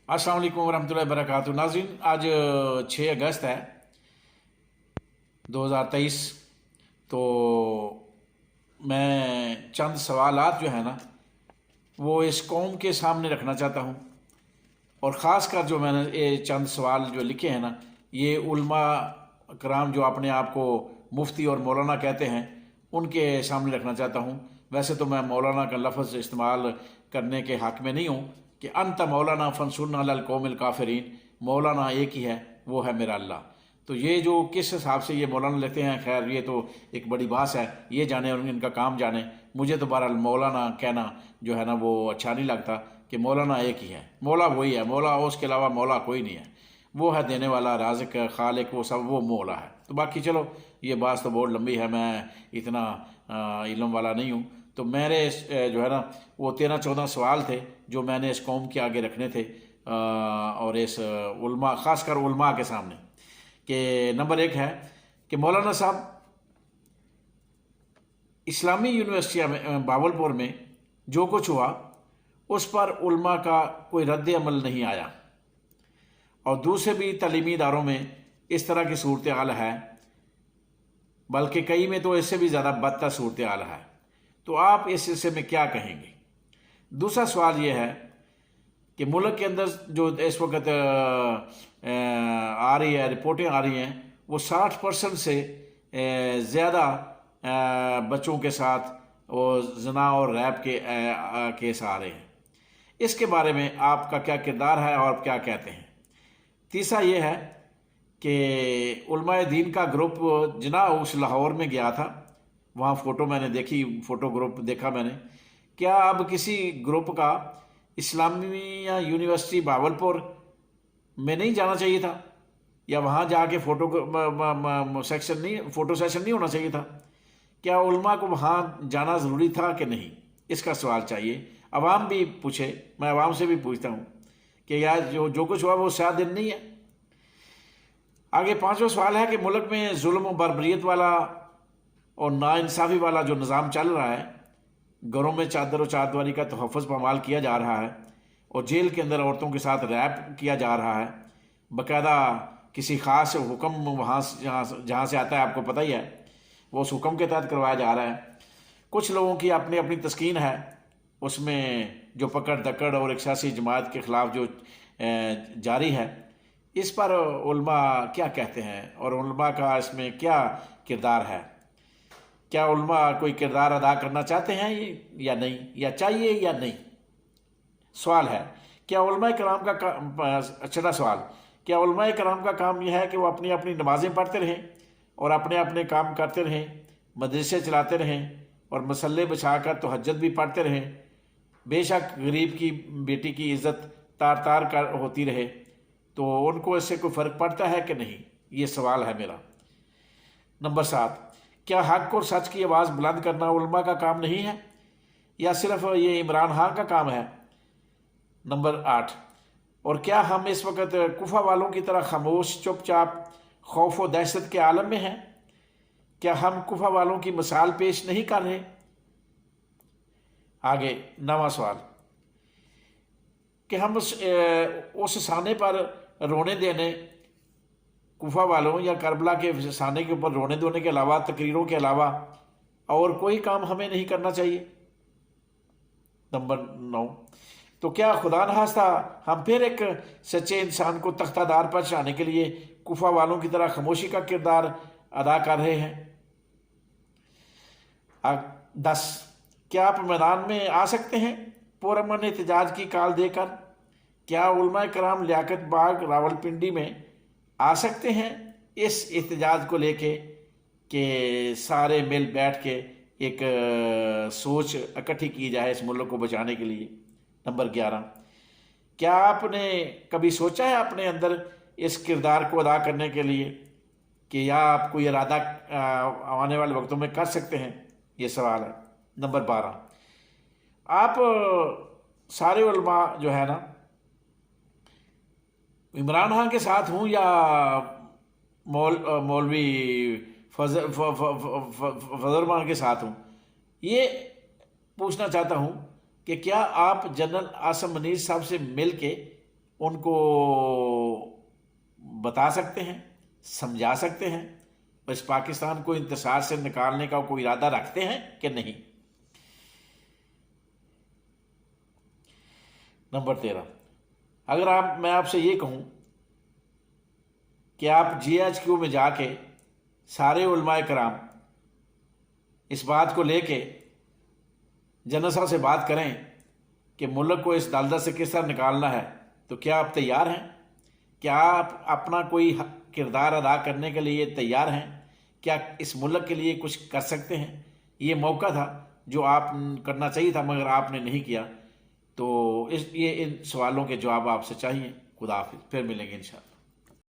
अस्सलाम वालेकुम वरहमतुल्लाहि वबरकातुहू। नाज़रीन, आज 6 अगस्त है 2023। तो मैं चंद सवालात जो है ना वो इस कौम के सामने रखना चाहता हूँ। और ख़ास कर जो मैंने ये चंद सवाल जो लिखे हैं ना, ये उलमा कराम जो अपने आप को मुफ्ती और मौलाना कहते हैं उनके सामने रखना चाहता हूँ। वैसे तो मैं मौलाना का लफ्ज़ इस्तेमाल करने के हक़ में नहीं हूँ कि अंत मौलाना फंसुरना अल कौमिल काफिरीन। मौलाना एक ही है, वो है मेरा अल्लाह। तो ये जो किस हिसाब से ये मौलाना लेते हैं, खैर ये तो एक बड़ी बात है, ये जाने और इनका काम जाने। मुझे तो बहरहाल मौलाना कहना जो है ना वो अच्छा नहीं लगता कि मौलाना एक ही है। मौला वही है, मौला उसके अलावा मौला कोई नहीं है। वो है देने वाला, राज़िक, खालिक, वो सब वो मौला है। तो बाकी चलो, ये बात तो बहुत लंबी है, मैं इतना इल्म वाला नहीं हूँ। तो मेरे जो है ना वो 13-14 सवाल थे जो मैंने इस कौम के आगे रखने थे, और इस उलमा, ख़ासकर उलमा के सामने। कि नंबर 1 है कि मौलाना साहब, इस्लामी यूनिवर्सिटी में बावलपुर में जो कुछ हुआ उस पर उलमा का कोई रद्द अमल नहीं आया, और दूसरे भी तलीमी इदारों में इस तरह की सूरत हाल है, बल्कि कई में तो इससे भी ज़्यादा बदतर सूरत हाल है। तो आप इस सिलसिले में क्या कहेंगे? दूसरा सवाल ये है कि मुल्क के अंदर जो इस वक्त आ रही है, रिपोर्टें आ रही हैं, वो 60% से ज़्यादा बच्चों के साथ वो जना और रैप के केस आ रहे हैं। इसके बारे में आपका क्या किरदार है और क्या कहते हैं? तीसरा ये है कि उलमाए दीन का ग्रुप जना उस लाहौर में गया था, वहाँ फ़ोटो मैंने देखी, फ़ोटो ग्रुप देखा मैंने। क्या अब किसी ग्रुप का इस्लामिया यूनिवर्सिटी बावलपुर में नहीं जाना चाहिए था, या वहाँ जाके फ़ोटो सेशन नहीं होना चाहिए था? क्या उलमा को वहाँ जाना ज़रूरी था कि नहीं? इसका सवाल चाहिए। अवाम भी पूछे, मैं अवाम से भी पूछता हूँ कि यार जो कुछ हुआ वो शायद दिन नहीं है। आगे 5वां सवाल है कि मुल्क में जुल्म और बर्बरियत वाला और नाइंसाफ़ी वाला जो निज़ाम चल रहा है, घरों में चादर और चारदीवारी का तहफ़्फ़ुज़ पामाल किया जा रहा है, और जेल के अंदर औरतों के साथ रैप किया जा रहा है, बाकायदा किसी ख़ास हुक्म वहाँ जहाँ से आता है, आपको पता ही है, वो उस हुक्म के तहत करवाया जा रहा है। कुछ लोगों की अपनी अपनी तस्कीन है, उसमें जो पकड़ दकड़ और एक सियासी जमात के ख़िलाफ़ जो जारी है, इस पर उलमा क्या कहते हैं और उलमा का इसमें क्या किरदार है? क्या उलमा कोई किरदार अदा करना चाहते हैं या नहीं, या चाहिए या नहीं? सवाल है, क्या उलमा कराम का छठा सवाल, क्या उलमा कराम का काम यह है कि वो अपनी अपनी नमाज़ें पढ़ते रहें और अपने अपने काम करते रहें, मदरसे चलाते रहें और मसल्ले बिछाकर तहज्जुद भी पढ़ते रहें, बेशक गरीब की बेटी की इज़्ज़त तार तार कर होती रहे, तो उनको इससे कोई फ़र्क पड़ता है कि नहीं? ये सवाल है मेरा। नंबर 7, क्या हक़ और सच की आवाज़ बुलंद करना उलमा का काम नहीं है, या सिर्फ ये इमरान खान का काम है? नंबर 8, और क्या हम इस वक्त कुफा वालों की तरह खामोश चुपचाप खौफ व दहशत के आलम में हैं? क्या हम कुफा वालों की मिसाल पेश नहीं कर रहे? आगे 9वां सवाल कि हम उस साने पर रोने देने, कुफा वालों या करबला के साने के ऊपर रोने धोने के अलावा, तकरीरों के अलावा और कोई काम हमें नहीं करना चाहिए? नंबर 9, तो क्या खुदा न खास्ता हम फिर एक सच्चे इंसान को तख्तादार पर चढ़ाने के लिए कुफा वालों की तरह खामोशी का किरदार अदा कर रहे हैं? 10, क्या आप मैदान में आ सकते हैं पुरअमन एहतजाज की काल देकर? क्या उलमा कराम लियाकत बाग रावलपिंडी में आ सकते हैं इस एहतजाज को लेके कि सारे मिल बैठ के एक सोच इकट्ठी की जाए इस मुल्क को बचाने के लिए? नंबर 11, क्या आपने कभी सोचा है अपने अंदर इस किरदार को अदा करने के लिए कि या आप कोई इरादा आने वाले वक्तों में कर सकते हैं? ये सवाल है। नंबर 12, आप सारे उलमा जो है ना इमरान खान के साथ हूँ या मौलवी फजल खान के साथ हूँ, ये पूछना चाहता हूँ कि क्या आप जनरल आसम मनीर साहब से मिल के ان کو بتا سکتے ہیں، سمجھا سکتے ہیں، اس پاکستان کو انتصار سے نکالنے کا کوئی ارادہ رکھتے ہیں کہ نہیں۔ نمبر 13، اگر میں آپ سے یہ کہوں کہ آپ GHQ میں جا کے سارے علماء کرام اس بات کو لے کے جنرل صاحب سے بات کریں کہ ملک کو اس دلدل سے کس طرح نکالنا ہے، تو کیا آپ تیار ہیں؟ کیا آپ اپنا کوئی کردار ادا کرنے کے لیے تیار ہیں؟ کیا اس ملک کے لیے کچھ کر سکتے ہیں؟ یہ موقع تھا جو آپ کرنا چاہیے تھا، مگر آپ نے نہیں کیا۔ تو یہ ان سوالوں کے جواب آپ سے چاہیے۔ خدا حافظ، پھر ملیں گے انشاءاللہ۔